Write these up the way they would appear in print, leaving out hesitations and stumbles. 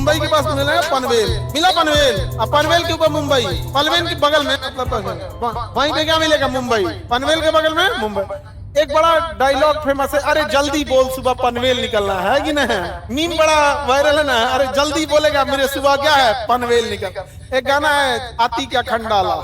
मुंबई के पास मिला पनवेल, मिला पनवेल। अब पनवेल के ऊपर मुंबई, पनवेल के बगल में मतलब वहीं पे क्या मिलेगा? मुंबई। पनवेल के बगल में मुंबई। एक बड़ा डायलॉग फेमस है, अरे जल्दी बोल सुबह पनवेल निकलना है कि नहीं? मीम बड़ा वायरल है ना, अरे जल्दी बोलेगा मेरे सुबह क्या है? पनवेल निकल। एक गाना है आती क्या खंडाला,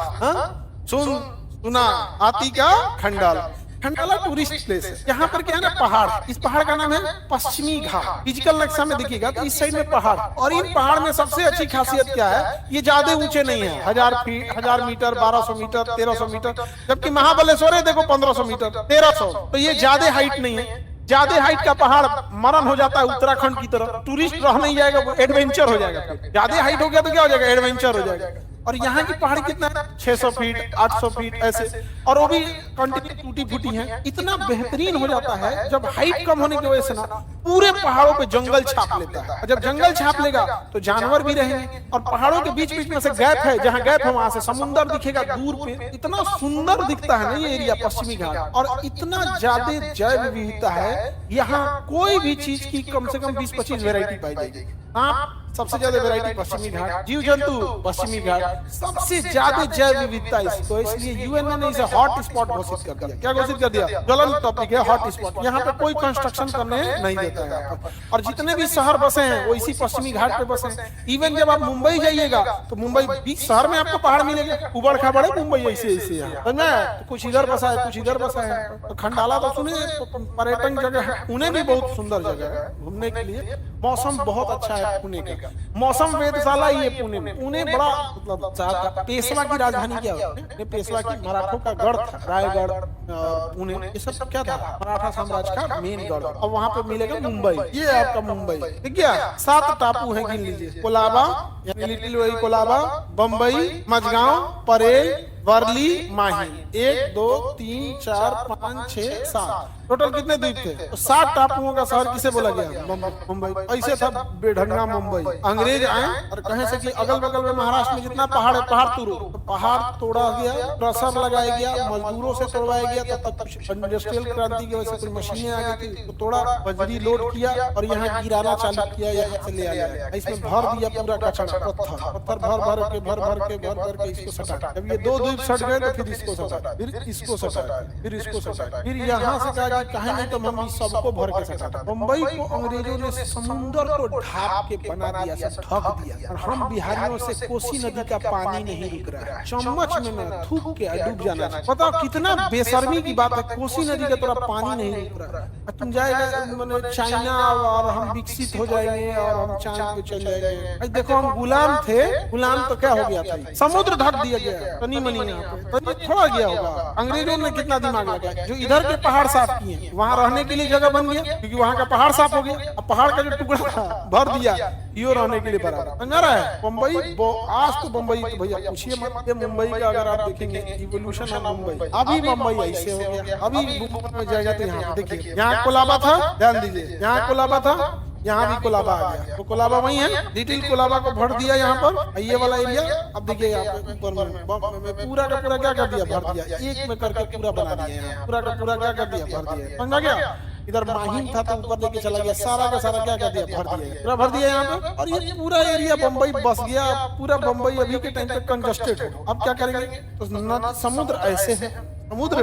सुना आती क्या खंडाला। खंडाला टूरिस्ट प्लेस है। यहाँ पर क्या है ना, पहाड़। इस पहाड़ का नाम है पश्चिमी घाट। फिजिकल नक्शा में देखिएगा तो इस साइड में पहाड़, और इन पहाड़ में सबसे अच्छी खासियत क्या है, ये ज्यादा ऊंचे नहीं है। 1000 मीटर, 1200 मीटर, 1300 मीटर, जबकि महाबलेश्वर है देखो 1500 मीटर, 1300। तो ये ज्यादा हाइट नहीं है। ज्यादा हाइट का पहाड़ मरण हो जाता है उत्तराखंड की तरह, टूरिस्ट रह नहीं जाएगा, एडवेंचर हो जाएगा। ज्यादा हाइट हो गया तो क्या हो जाएगा? एडवेंचर हो जाएगा। और यहाँ की पहाड़ी कितना है? 600 फीट, 800 फीट ऐसे, और वो भी कंटिन्यू टूटी फूटी है। इतना बेहतरीन हो जाता है जब हाइट कम होने की वजह से ना पूरे पहाड़ों पे जंगल छाप लेता है। और जब जंगल छाप लेगा तो जानवर भी रहेंगे, और पहाड़ों के बीच बीच में से गैप है, जहाँ गैप है वहां से समुद्र दिखेगा दूर पे। इतना सुंदर दिखता है ना ये एरिया पश्चिमी घाट, और इतना ज्यादा जैव विविधता है यहाँ। कोई भी चीज की कम से कम 20-25 वेरायटी पाई जाएगी। आप सबसे ज्यादा वैरायटी पश्चिमी घाट, जीव जंतु पश्चिमी घाट, सबसे ज्यादा जैव विविधता इसको, इसलिए यूएनओ ने इसे हॉट स्पॉट घोषित कर दिया। क्या घोषित कर दिया? ज्वलंत टॉपिक है हॉट स्पॉट। यहाँ पे कोई कंस्ट्रक्शन करने नहीं देता है यहाँ पर, और जितने भी शहर बसे हैं वो इसी पश्चिमी घाट पे बसे हैं। इवन जब आप मुंबई जाइएगा तो मुंबई बीच शहर में आपको पहाड़ मिलेगा, उबड़ खाबड़ है मुंबई ऐसे ऐसे है, तो कुछ इधर बसा है, कुछ इधर बसा है। तो खंडाला तो सुने पर्यटन जगह है, पुणे भी बहुत सुंदर जगह है घूमने के लिए। मौसम बहुत अच्छा है पुणे का, मौसम वेधशाला ही है पुणे में। पुणे बड़ा मतलब पेशवा की राजधानी क्या होती है? पेशवा की मराठों का गढ़ था, रायगढ़, पुणे, ये सब क्या था? मराठा साम्राज्य का मेन गढ़। और वहां पे मिलेगा मुंबई, ये आपका मुंबई। ठीक है, 7 टापू हैं, गिन लीजिए। कोलाबा यानी लिटिल वही कोलाबा, बम्बई, मझगांव, परेल, वर्ली, माही। 1 2 3 4 5 6 7 टोटल कितने द्वीप थे? तो 7 टापुओं का शहर किसे बोला गया? मुंबई। ऐसे था बेढंगा मुंबई। अंग्रेज आए और कहे से कि अगल बगल में महाराष्ट्र में जितना पहाड़ है पहाड़ तोड़ो, तो पहाड़ तोड़ा गया, प्रेशर लगाया गया, मजदूरों से तोड़वाया गया। तब तक इंडस्ट्रियल क्रांति की वजह से कुछ मशीनें आ गई थी, तो तोड़ा, बजरी लोड किया और यहाँ गिराना चालू किया, यहाँ से ले आया, इसमें भर दिया पूरा कचरा, पत्थर भर भर के इसको सटा। जब ये 2 द्वीप सट गए तो फिर इसको सटा, फिर इसको सटा, फिर इसको सटा, फिर यहाँ से कहा कहे नहीं तो हम सबको भर के सटा। मुंबई को अंग्रेजों ने समुद्र को ढाप के बना दिया, ढक दिया। और हम बिहारियों से कोसी नदी का पानी नहीं रुक रहा है, चम्मच में न थूक के डूब जाना। बताओ कितना बेशर्मी की बात है, कोसी नदी का थोड़ा पानी नहीं रुक रहा है। तुम जाएगा चाइना और हम विकसित हो जाएंगे और हम चांद पे चल जाएंगे। देखो हम गुलाम थे, गुलाम तो क्या हो गया था, समुद्र ढक दिया गया तनी मनी, यहाँ पे थोड़ा गया होगा। अंग्रेजों ने कितना दिमाग लगाया, जो इधर के पहाड़ साफ किए, वहाँ रहने के लिए जगह बन गया, क्योंकि वहाँ का पहाड़ साफ हो गया। अब पहाड़ का जो टुकड़ा था भर दिया, यो रहने के लिए बराबर समझ रहा है। मुंबई आज तो मुंबई तो भैया पूछिए मत। ये मुंबई का अगर आप देखेंगे इवोल्यूशन ऑफ मुंबई, अभी मुंबई ऐसे हो गया। अभी मुंबई में जाएगा तो यहाँ देखिए, यहाँ कोलाबा था, ध्यान दीजिए, यहाँ कोलाबा था, यहाँ भी कोलाबा आ गया। तो कोलाबा वही है, लिटिल कोलाबा को भर दिया यहाँ पर, ये वाला एरिया। अब देखिए यहाँ पे ऊपर में पूरा का पूरा क्या कर दिया, भर दिया, एक में करके पूरा बना दिया, पूरा का पूरा क्या कर दिया, भर दिया। समझा गया? इधर माहिम था तो ऊपर लेके चला गया, सारा का सारा क्या कर दिया, भर दिया, पूरा भर दिया यहाँ पे। और ये पूरा एरिया बम्बई बस गया, पूरा बम्बई अभी के टाइम पे कंजस्टेड हो। अब क्या करेंगे? तो समुद्र ऐसे है, समुद्र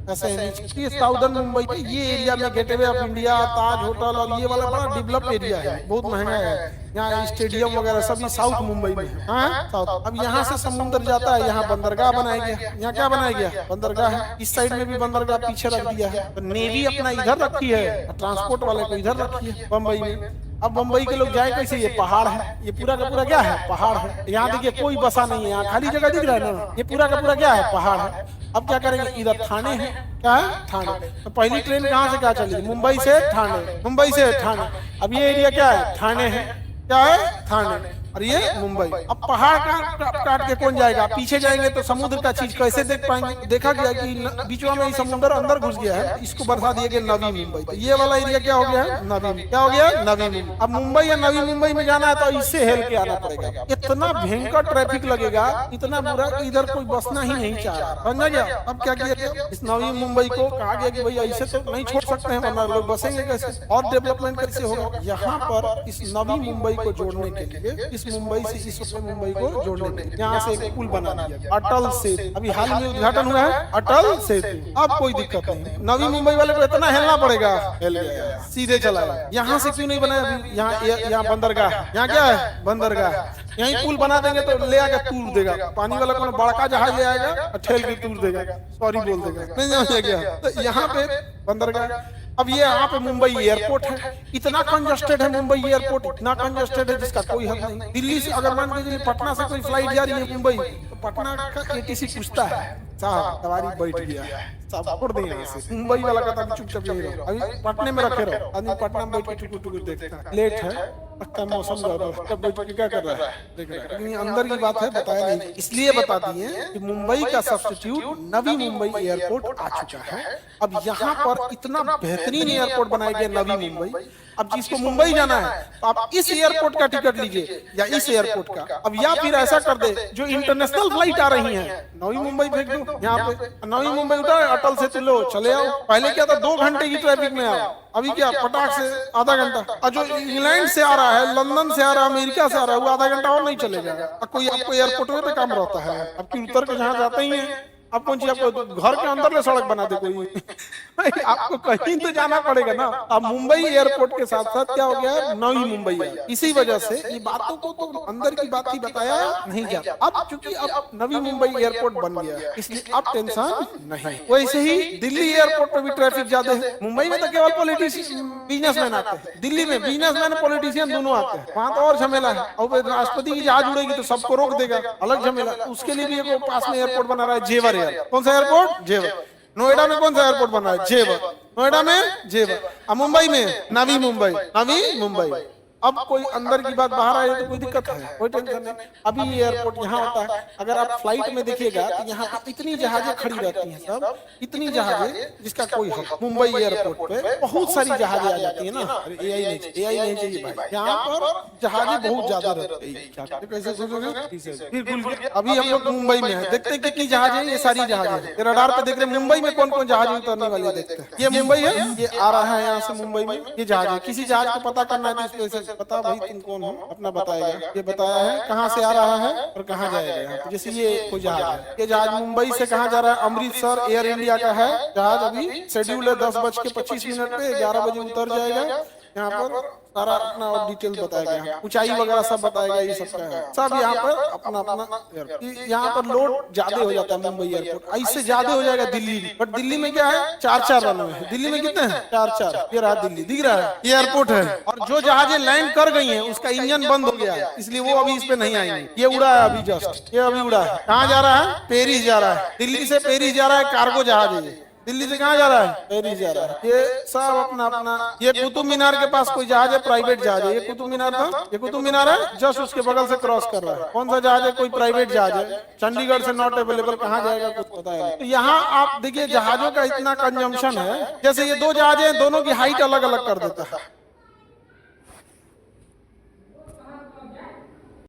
ऐसे है। साउदर्न मुंबई के ये एरिया में gateway of India, Taj hotel और ये वाला बड़ा डेवलप एरिया है, बहुत महंगा है। यहाँ स्टेडियम वगैरह सभी साउथ मुंबई में है। हाँ साउथ। अब यहाँ से समुद्र जाता है, यहाँ बंदरगाह बनाया गया। यहाँ क्या बनाया गया? बंदरगाह है। इस साइड में भी बंदरगाह पीछे रख दिया है। तो नेवी अपना इधर रखी है, ट्रांसपोर्ट वाले को इधर रखी है बम्बई में। अब बम्बई के लोग जाए कैसे? ये पहाड़ है, ये पूरा का पूरा क्या है? पहाड़ है। यहाँ देखिए कोई बसा नहीं है, यहाँ खाली जगह दिख रहा है ना, ये पूरा का पूरा क्या है? पहाड़ है। अब क्या करेंगे? इधर थाने है, क्या है? थाने। तो पहली ट्रेन कहाँ से क्या चली? मुंबई से ठाणे, मुंबई से ठाणे। अब ये एरिया क्या है? थाने है, क्या है? थाने। और ये मुंबई। अब पहाड़ काट के कौन जाएगा, पीछे जाएंगे तो समुद्र का चीज कैसे देख पाएंगे। देखा गया कि बीचवा में समुद्र अंदर घुस गया है, इसको बढ़ा दिए गए नवी मुंबई। तो ये वाला एरिया क्या हो गया है, नवी। क्या हो गया, नवी मुंबई। अब मुंबई या नवी मुंबई में जाना है तो इससे हेल के आना पड़ेगा। इतना भयंकर ट्रैफिक लगेगा, इतना बुरा कि इधर कोई बसना ही नहीं चाह रहा, समझा गया। अब क्या किया, इस नवी मुंबई को कहा गया कि भाई ऐसे तो नहीं छोड़ सकते हैं, वरना लोग बसेंगे कैसे और डेवलपमेंट कैसे होगा। यहाँ पर इस नवी मुंबई को जोड़ने के लिए, इस मुंबई से इस मुंबई को जोड़ने के लिए यहाँ से एक पुल बना दिया, अटल सेतु। अभी हाल में उद्घाटन हुआ है अटल सेतु। अब कोई दिक्कत नहीं, नवी मुंबई वाले को इतना हिलना पड़ेगा, हिल गया, सीधे चला। यहाँ से क्यों नहीं बनाया अभी, यहाँ बंदरगाह, यहाँ क्या है बंदरगाह, यही पुल बना देंगे तो ले आकर तूर देगा, पानी वाला कौन बड़का जहाज ले आएगा, ठेल के तूर देगा, सॉरी बोल देगा, नहीं समझ गया। तो यहाँ पे बंदरगाह। अब ये यहाँ पे मुंबई एयरपोर्ट है, इतना कंजस्टेड है मुंबई एयरपोर्ट, इतना कंजस्टेड है जिसका कोई हद नहीं। दिल्ली से अगर मान लीजिए पटना से कोई फ्लाइट जा रही है मुंबई, तो पटना का एटीसी पूछता है साहब सवारी बैठ गया है, सब छोड़ दें यहाँ से। मुंबई वाला कहता है चुपचाप नहीं रहो, अभी पटने में रखे रहो। आदमी पटना में बैठ के टुकुर टुकुर देखता है, लेट है लगता है मौसम तब बैठ के क्या कर रहा है देख रहा है, लेकिन अंदर की बात है बताया नहीं। इसलिए बता दिए कि मुंबई का सब्स्टिट्यूट नवी मुंबई एयरपोर्ट आ चुका है। अब यहाँ पर इतना बेहतरीन एयरपोर्ट बनाया गया नवी मुंबई। अब जिसको मुंबई जाना है तो आप इस एयरपोर्ट का टिकट लीजिए या इस एयरपोर्ट का। अब या फिर ऐसा कर दे जो इंटरनेशनल फ्लाइट आ रही है, नवी मुंबई फेंक दो यहाँ पे, नवी मुंबई उतार अटल से चलो चले आओ। पहले क्या था 2 घंटे की ट्रैफिक में आओ, अभी क्या पटाख से आधा घंटा। और जो इंग्लैंड से आ रहा है, लंदन से आ रहा है, अमेरिका से आ रहा है, वो आधा घंटा और नहीं चलेगा। अब कोई आपको एयरपोर्ट में तो काम रहता है, अब की उतर के जहाँ जाते ही है। अब कौन सी आपको घर के अंदर में सड़क बना दे कोई आपको कहीं तो जाना पड़ेगा ना। अब मुंबई एयरपोर्ट के साथ साथ क्या हो गया है, नवी मुंबई है। इसी वजह से ये बातों को तो अंदर की बात ही बताया नहीं जाता। अब चूंकि अब नवी मुंबई एयरपोर्ट बन गया, इसलिए अब टेंशन नहीं। वैसे ही दिल्ली एयरपोर्ट पर भी ट्रैफिक ज्यादा है। मुंबई में तो केवल पॉलिटिशियन बिजनेसमैन आते हैं, दिल्ली में बिजनेसमैन और पॉलिटिशियन दोनों आते हैं। वहाँ तो और झमेला है, और राष्ट्रपति की जहाज उड़ेगी तो सबको रोक देगा, अलग झमेला। उसके लिए भी एक पास में एयरपोर्ट बना रहा है, जेवर। कौन सा एयरपोर्ट, जेवर। नोएडा में कौन सा एयरपोर्ट बना है, जेवर। नोएडा में जेवर, अब मुंबई में नवी मुंबई, नवी मुंबई। अब कोई अंदर की बात बाहर आए तो कोई दिक्कत है, कोई टेंशन नहीं। अभी एयरपोर्ट यहाँ होता है, अगर आप फ्लाइट में देखिएगा तो यहाँ इतनी जहाजें खड़ी रहती हैं, सब इतनी जहाजें जिसका कोई हद। मुंबई एयरपोर्ट पे बहुत सारी जहाजें आ जाती है ना। अरे एआई नहीं चाहिए भाई, यहाँ पर जहाजें बहुत ज्यादा रहती है। कैसे सोचोगे, बिल्कुल। अभी हम लोग मुंबई में है, देखते हैं कितनी जहाजें, ये सारी जहाजें रडार पे देख रहे हैं। मुंबई में कौन कौन जहाज उतरने वाले देखते हैं, ये मुंबई है, ये आ रहा है यहाँ से मुंबई में, ये जहाज है। किसी जहाज को पता करना है तो इसको बता भाई तुम कौन हो, अपना बताएगा। ये बताया है कहाँ से आ रहा है और कहाँ जाएगा। जैसे ये कोई जहाज है, ये जहाज मुंबई से कहाँ जा रहा है, अमृतसर एयर इंडिया का है जहाज। अभी शेड्यूल है 10:25 पे, 11 बजे उतर जाएगा। यहाँ पर सारा अपना और डिटेल बताएगा, ऊंचाई वगैरह सब बताएगा, ये सब का है सब यहाँ पर अपना अपना। यहाँ पर लोड ज्यादा हो जाता है मुंबई एयरपोर्ट, इससे ज्यादा हो जाएगा दिल्ली में। बट दिल्ली में क्या है, 4-4 रनवे है। दिल्ली में कितने हैं, 4-4। ये रहा दिल्ली, दिख रहा है, ये एयरपोर्ट है। और जो जहाजें लैंड कर गई है उसका इंजन बंद हो गया है, इसलिए वो अभी इस पे नहीं आएंगे। ये उड़ा है अभी जस्ट, ये अभी उड़ा है। कहाँ जा रहा है, पेरिस जा रहा है। दिल्ली से पेरिस जा रहा है, कार्गो जहाज है। दिल्ली से कहाँ जा रहा है, पेरिस जा रहा है। ये सब अपना अपना। ये कुतुब मीनार के पास कोई जहाज है, प्राइवेट जहाज है। ये कुतुब मीनार था, ये कुतुब मीनार है, जस्ट उसके बगल से क्रॉस कर रहा है। कौन सा जहाज है, कोई प्राइवेट जहाज है, चंडीगढ़ से नॉट अवेलेबल। कहाँ जाएगा कुछ पता है। तो यहाँ आप देखिए जहाजों का इतना कंजम्पशन है, जैसे ये 2 जहाज है, दोनों की हाइट अलग अलग कर देता है।